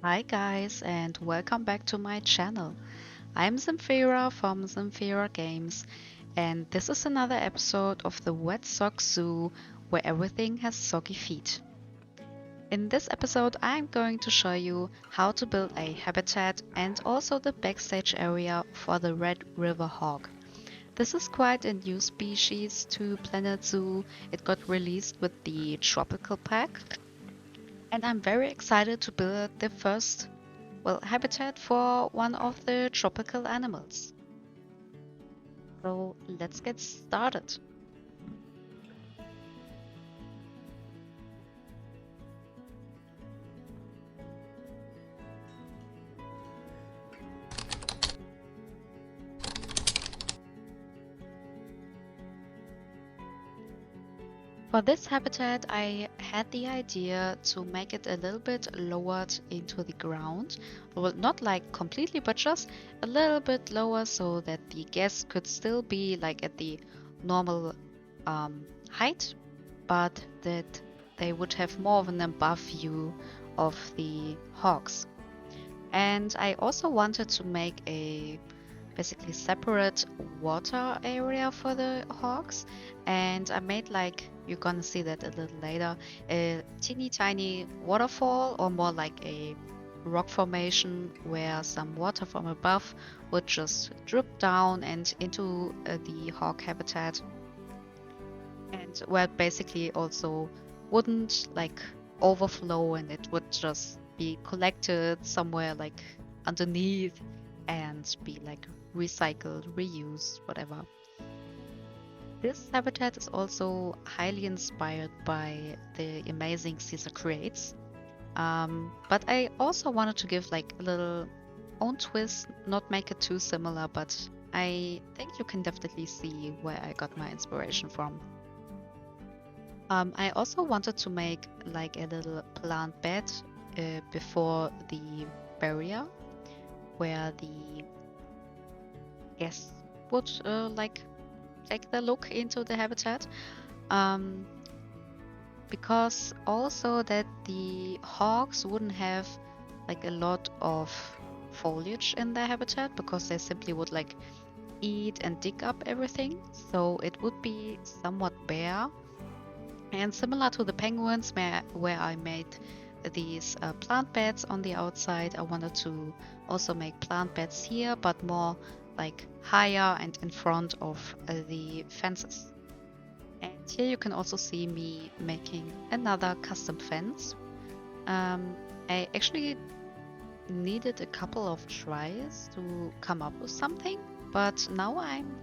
Hi guys and welcome back to my channel. I'm Zamfira from Zamfira Games and this is another episode of the Wet Sox Zoo where everything has soggy feet. In this episode I'm going to show you how to build a habitat and also the backstage area for the Red River Hog. This is quite a new species to Planet Zoo. It got released with the tropical pack and I'm very excited to build the first habitat for one of the tropical animals. So let's get started. For this habitat, I had the idea to make it a little bit lowered into the ground. Well, not like completely, but just a little bit lower so that the guests could still be like at the normal height, but that they would have more of an above view of the hogs. And I also wanted to make a basically separate water area for the hogs. And I made, like, you're gonna see that a little later, a teeny tiny waterfall, or more like a rock formation where some water from above would just drip down and into the hog habitat, and where it basically also wouldn't like overflow, and it would just be collected somewhere like underneath and be like recycled, reused, whatever. This habitat is also highly inspired by the amazing Cesar Creates. But I also wanted to give like a little own twist, not make it too similar, but I think you can definitely see where I got my inspiration from. I also wanted to make like a little plant bed before the barrier where the guests would like take the look into the habitat. Um, because also that the hogs wouldn't have like a lot of foliage in their habitat because they simply would like eat and dig up everything. So it would be somewhat bare. And similar to the penguins, where I made these plant beds on the outside, I wanted to also make plant beds here, but more like higher and in front of the fences. And here you can also see me making another custom fence. Um, I actually needed a couple of tries to come up with something, but now I'm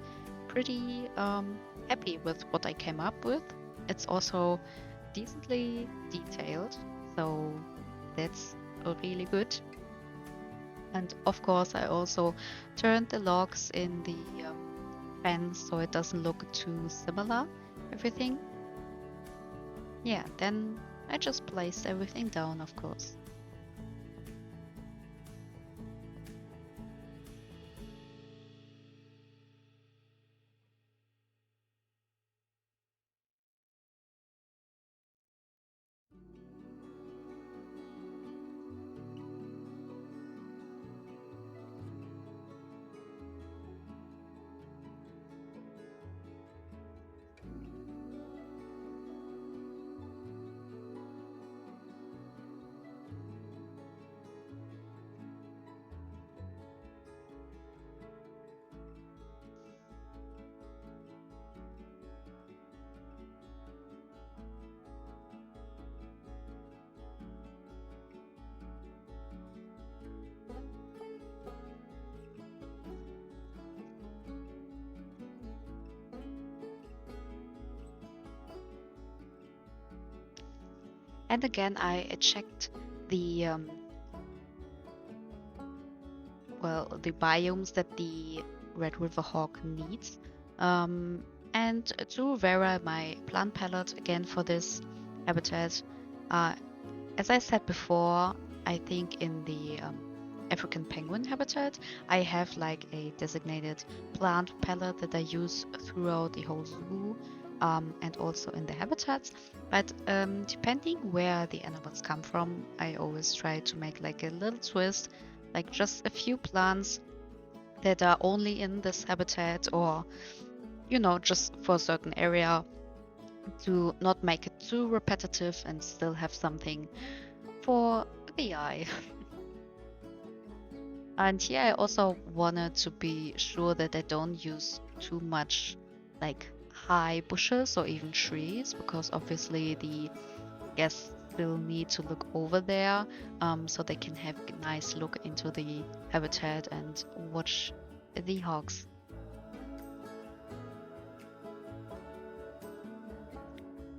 pretty happy with what I came up with. It's also decently detailed, so that's really good. And of course, I also turned the logs in the fence so it doesn't look too similar, everything. Yeah, then I just placed everything down, of course. And again, I checked the the biomes that the Red River Hog needs. Um, and to vary my plant palette again for this habitat, uh, as I said before, I think in the African penguin habitat, I have like a designated plant palette that I use throughout the whole zoo. and also in the habitats. But depending where the animals come from, I always try to make like a little twist, like just a few plants that are only in this habitat, or just for a certain area, to not make it too repetitive and still have something for the eye. And here I also wanted to be sure that I don't use too much like high bushes or even trees, because obviously the guests still need to look over there, so they can have a nice look into the habitat and watch the hogs.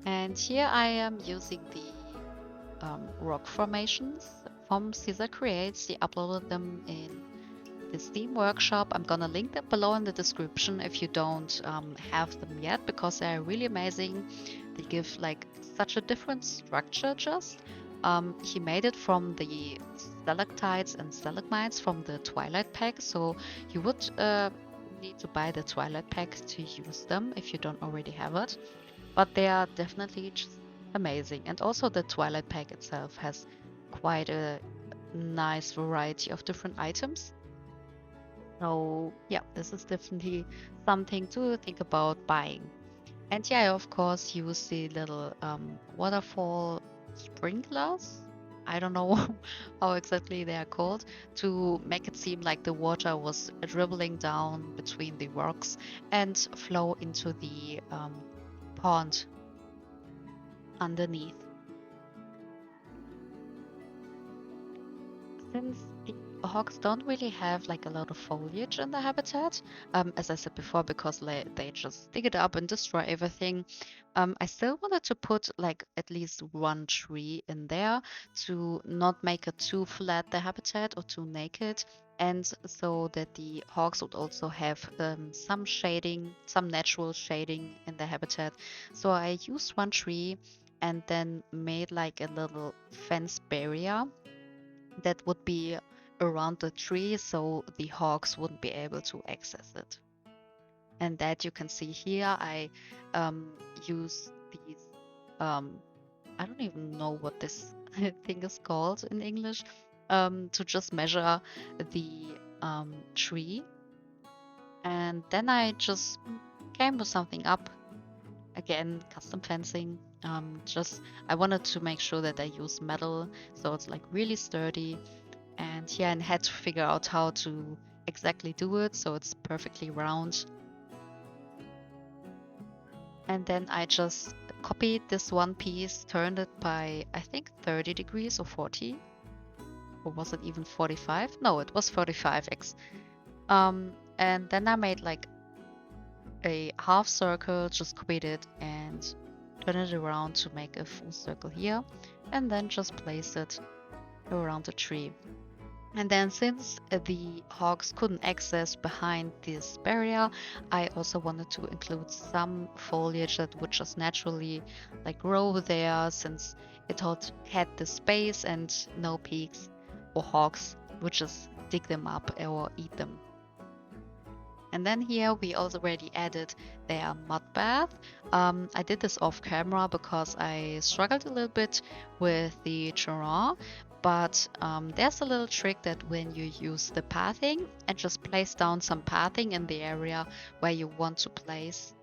And here I am using the rock formations from Cesar Creates. He uploaded them in the Steam workshop. I'm gonna link them below in the description if you don't have them yet, because they're really amazing. They give like such a different structure. Just he made it from the stalactites and stalagmites from the Twilight pack, so you would need to buy the Twilight pack to use them if you don't already have it. But they are definitely just amazing. And also the Twilight pack itself has quite a nice variety of different items. So yeah, this is definitely something to think about buying. And yeah, I of course use the little waterfall sprinklers. I don't know how exactly they are called, to make it seem like the water was dribbling down between the rocks and flow into the pond underneath. Since the hogs don't really have like a lot of foliage in the habitat, as I said before, because they just dig it up and destroy everything, I still wanted to put like at least one tree in there to not make it too flat, the habitat, or too naked, and so that the hogs would also have some shading, some natural shading in the habitat. So I used one tree and then made like a little fence barrier that would be around the tree, so the hogs wouldn't be able to access it. And that you can see here, I use these, I don't even know what this thing is called in English, to just measure the tree. And then I just came with something up. Again, custom fencing. I wanted to make sure that I use metal, so it's like really sturdy. And yeah, and had to figure out how to exactly do it so it's perfectly round. And then I just copied this one piece, turned it by I think 30 degrees or 40, or was it even 45? No, it was 45x. And then I made like a half circle, just copied it and turn it around to make a full circle here, and then just place it around the tree. And then since the hogs couldn't access behind this barrier, I also wanted to include some foliage that would just naturally like grow there, since it had the space and no pigs or hogs would just dig them up or eat them. And then here we already added their mud bath. I did this off camera because I struggled a little bit with the terrain, but there's a little trick that when you use the pathing and just place down some pathing in the area where you want to place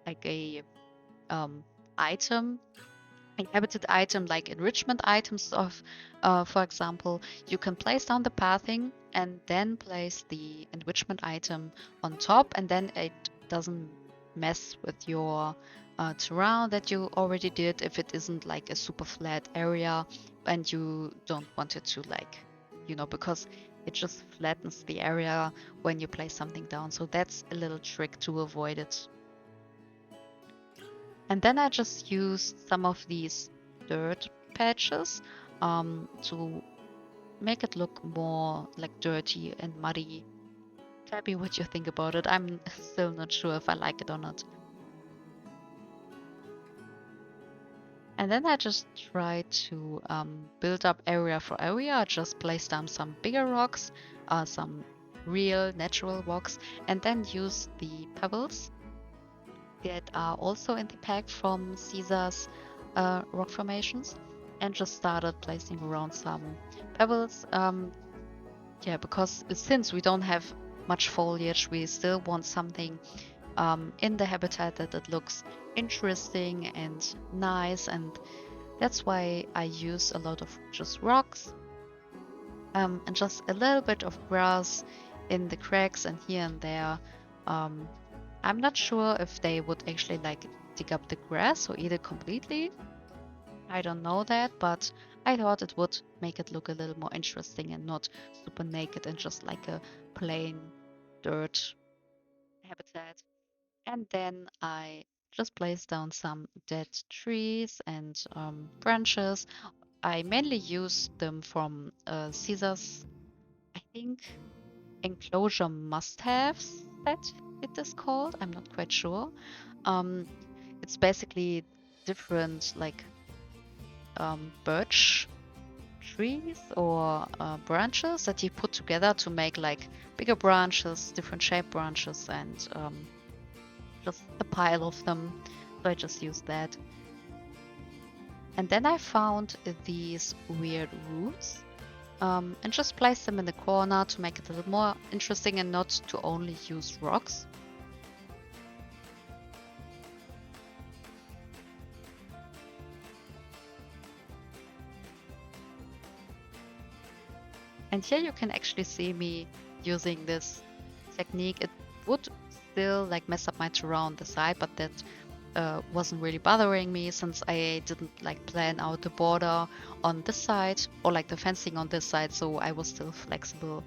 like a item, inhabited item, like enrichment items of, for example, you can place down the pathing and then place the enrichment item on top, and then it doesn't mess with your terrain that you already did if it isn't like a super flat area and you don't want it to like, because it just flattens the area when you place something down. So that's a little trick to avoid it. And then I just used some of these dirt patches to make it look more like dirty and muddy. Tell me what you think about it. I'm still not sure if I like it or not. And then I just tried to build up area for area. I just placed down some bigger rocks, some real natural rocks, and then use the pebbles that are also in the pack from Caesar's rock formations, and just started placing around some pebbles. Yeah, because since we don't have much foliage, we still want something in the habitat that it looks interesting and nice, and that's why I use a lot of just rocks and just a little bit of grass in the cracks and here and there. I'm not sure if they would actually like dig up the grass or eat it completely. I don't know that, but I thought it would make it look a little more interesting and not super naked and just like a plain dirt habitat. And then I just placed down some dead trees and branches. I mainly use them from Caesar's, I think, Enclosure must-have set, it is called. I'm not quite sure. Um, it's basically different like birch trees or branches that you put together to make like bigger branches, different shaped branches, and just a pile of them. So I just used that. And then I found these weird roots and just placed them in the corner to make it a little more interesting and not to only use rocks. And here you can actually see me using this technique. It would still like mess up my terrain on the side, but that wasn't really bothering me since I didn't like plan out the border on this side or like the fencing on this side, so I was still flexible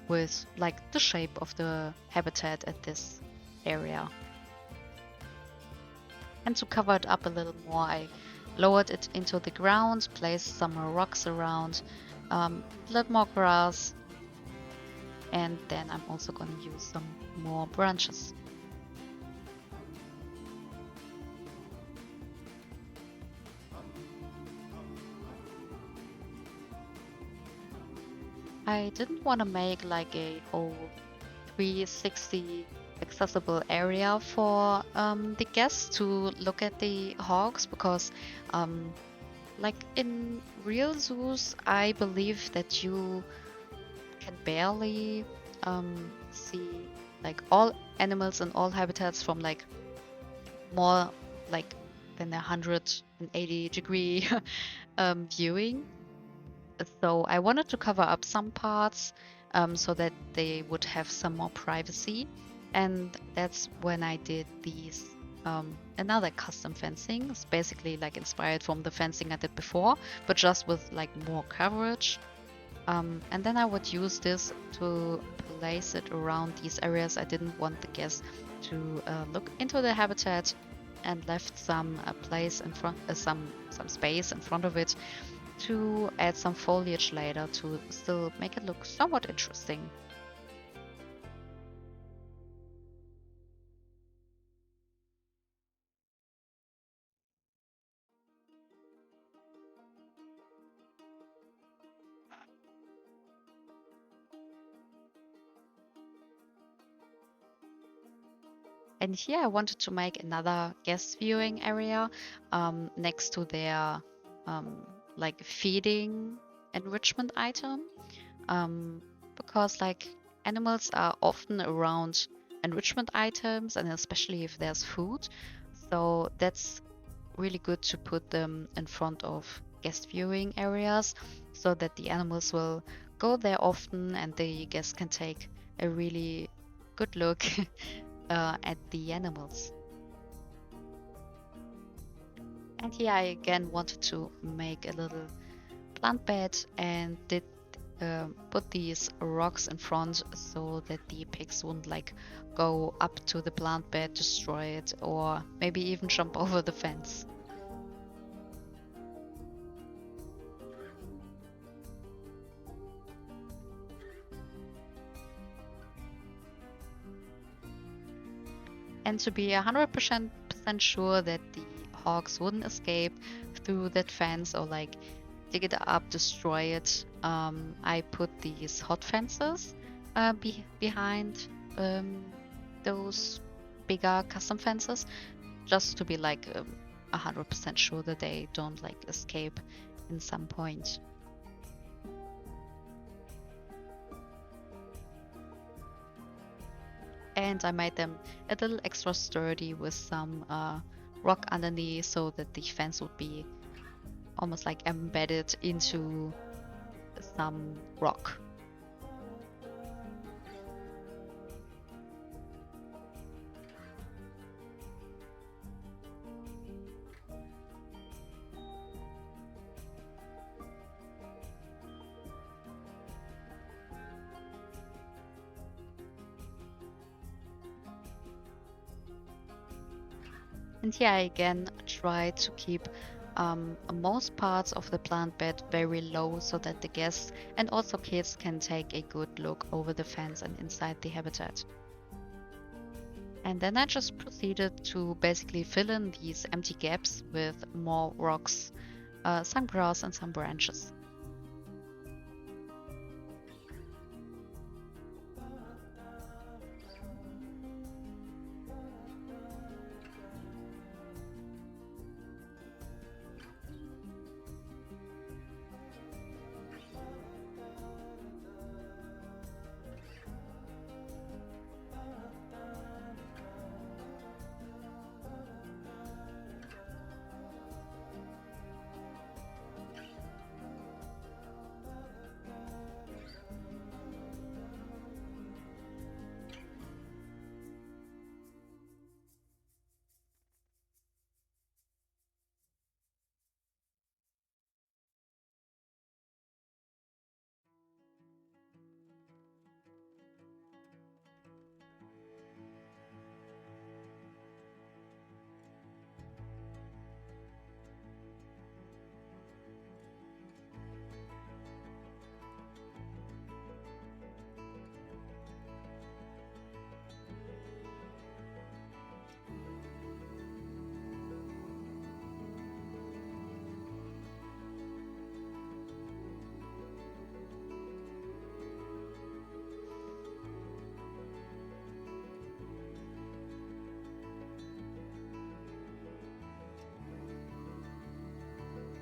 with like the shape of the habitat at this area. And to cover it up a little more, I lowered it into the ground, placed some more rocks around, a little more grass, and then I'm also going to use some more branches. I didn't want to make like a whole 360 accessible area for the guests to look at the hogs because like in real zoos, I believe that you can barely see like all animals in all habitats from like more like than 180-degree viewing. So I wanted to cover up some parts so that they would have some more privacy. And that's when I did these another custom fencing. It's basically like inspired from the fencing I did before, but just with like more coverage. And then I would use this to place it around these areas. I didn't want the guests to look into the habitat and left some place in front, some space in front of it to add some foliage later to still make it look somewhat interesting. And here I wanted to make another guest viewing area next to their like feeding enrichment item because like animals are often around enrichment items and especially if there's food. So that's really good to put them in front of guest viewing areas so that the animals will go there often and the guests can take a really good look at the animals. And here I again wanted to make a little plant bed and did put these rocks in front so that the pigs wouldn't like go up to the plant bed, destroy it, or maybe even jump over the fence. And to be 100% sure that the hogs wouldn't escape through that fence or like dig it up, destroy it, I put these hot fences behind those bigger custom fences, just to be like 100% sure that they don't like escape in some point. And I made them a little extra sturdy with some rock underneath so that the fence would be almost like embedded into some rock. And here I again try to keep most parts of the plant bed very low so that the guests and also kids can take a good look over the fence and inside the habitat. And then I just proceeded to basically fill in these empty gaps with more rocks, some grass and some branches.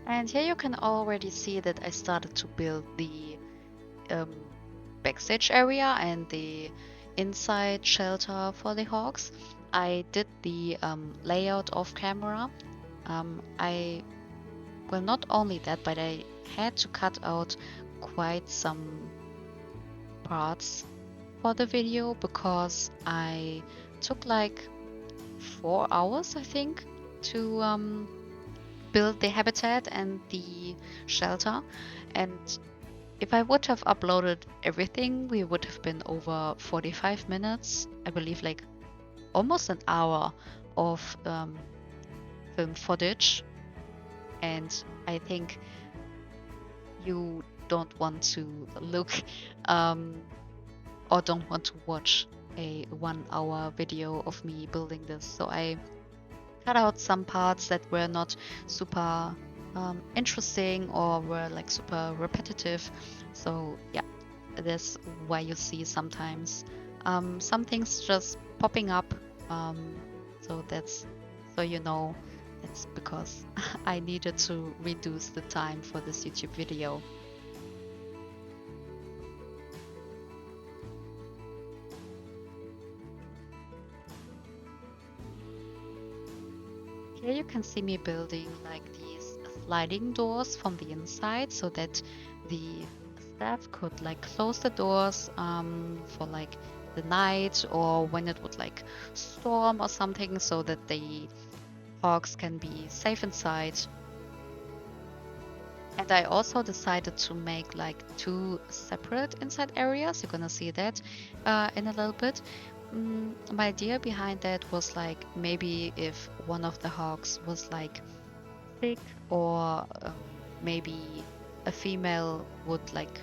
And here you can already see that I started to build the um, backstage area and the inside shelter for the hogs. I did the layout off camera. I well, not only that, but I had to cut out quite some parts for the video because I took like 4 hours, I think, to build the habitat and the shelter. And if I would have uploaded everything, we would have been over 45 minutes. I believe like almost an hour of film footage. And I think you don't want to look or don't want to watch a 1 hour video of me building this. So I cut out some parts that were not super interesting or were like super repetitive. So yeah, that's why you see sometimes some things just popping up. So that's so you know it's because I needed to reduce the time for this YouTube video. Here you can see me building like these sliding doors from the inside so that the staff could like close the doors for like the night or when it would like storm or something so that the hogs can be safe inside. And I also decided to make like two separate inside areas. You're gonna see that in a little bit. My idea behind that was like maybe if one of the hogs was like sick or maybe a female would like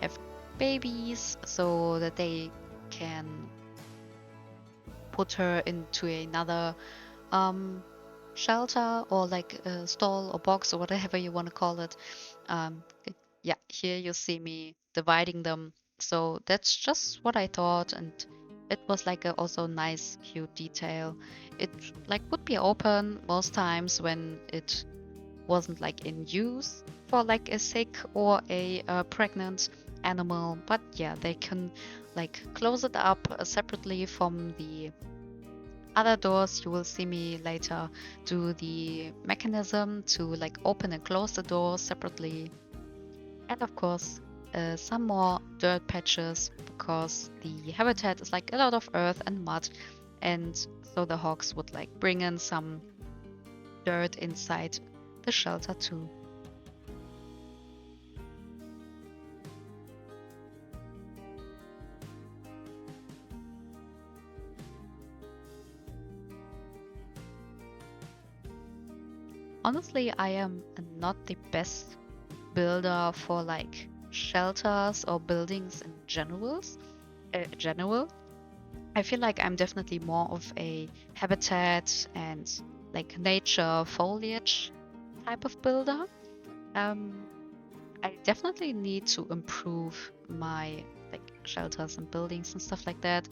have babies so that they can put her into another um, shelter or like a stall or box or whatever you want to call it. Um, yeah, here you see me dividing them. So that's just what I thought, and it was like a also nice, cute detail. It like would be open most times when it wasn't like in use for like a sick or a pregnant animal. But yeah, they can like close it up separately from the other doors. You will see me later do the mechanism to like open and close the door separately. And of course, some more dirt patches because the habitat is like a lot of earth and mud. And so the hogs would like bring in some dirt inside the shelter too. Honestly, I am not the best builder for like shelters or buildings in general. I feel like I'm definitely more of a habitat and like nature foliage type of builder. Um, I definitely need to improve my like shelters and buildings and stuff like that.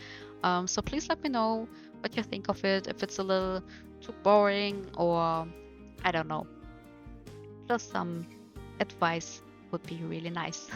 So please let me know what you think of it, if it's a little too boring or I don't know. Just some advice would be really nice.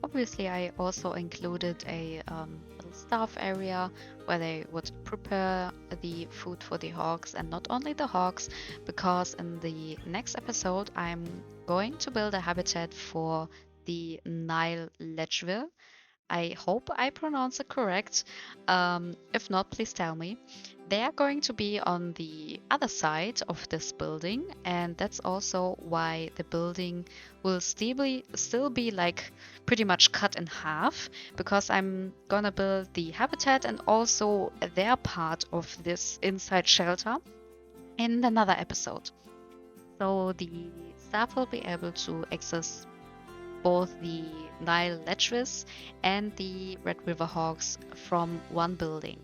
Obviously, I also included a little staff area where they would prepare the food for the hogs, and not only the hogs, because in the next episode, I'm going to build a habitat for the Nile ledgevil. I hope I pronounce it correct. If not, please tell me. They are going to be on the other side of this building, and that's also why the building will still be like pretty much cut in half because I'm gonna build the habitat and also their part of this inside shelter in another episode. So the staff will be able to access both the Nile Letchvis and the Red River Hogs from one building.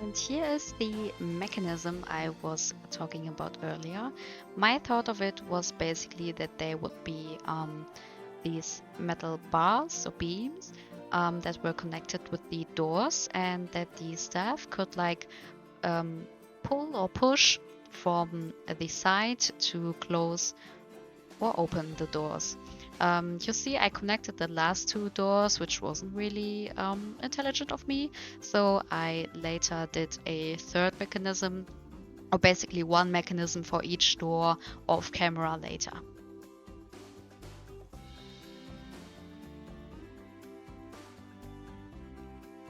And here is the mechanism I was talking about earlier. My thought of it was basically that there would be these metal bars or beams that were connected with the doors, and that the staff could like pull or push from the side to close or open the doors. You see, I connected the last two doors, which wasn't really intelligent of me. So I later did a third mechanism, or basically one mechanism for each door off camera later.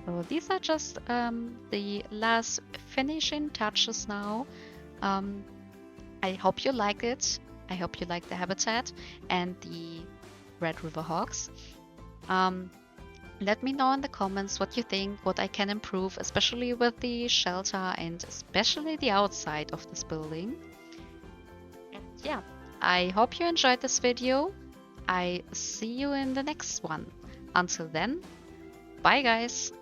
So these are just the last finishing touches now. I hope you like it. I hope you like the habitat and the Red River Hogs. Let me know in the comments what you think, what I can improve, especially with the shelter and especially the outside of this building. And yeah, I hope you enjoyed this video. I see you in the next one. Until then, bye guys!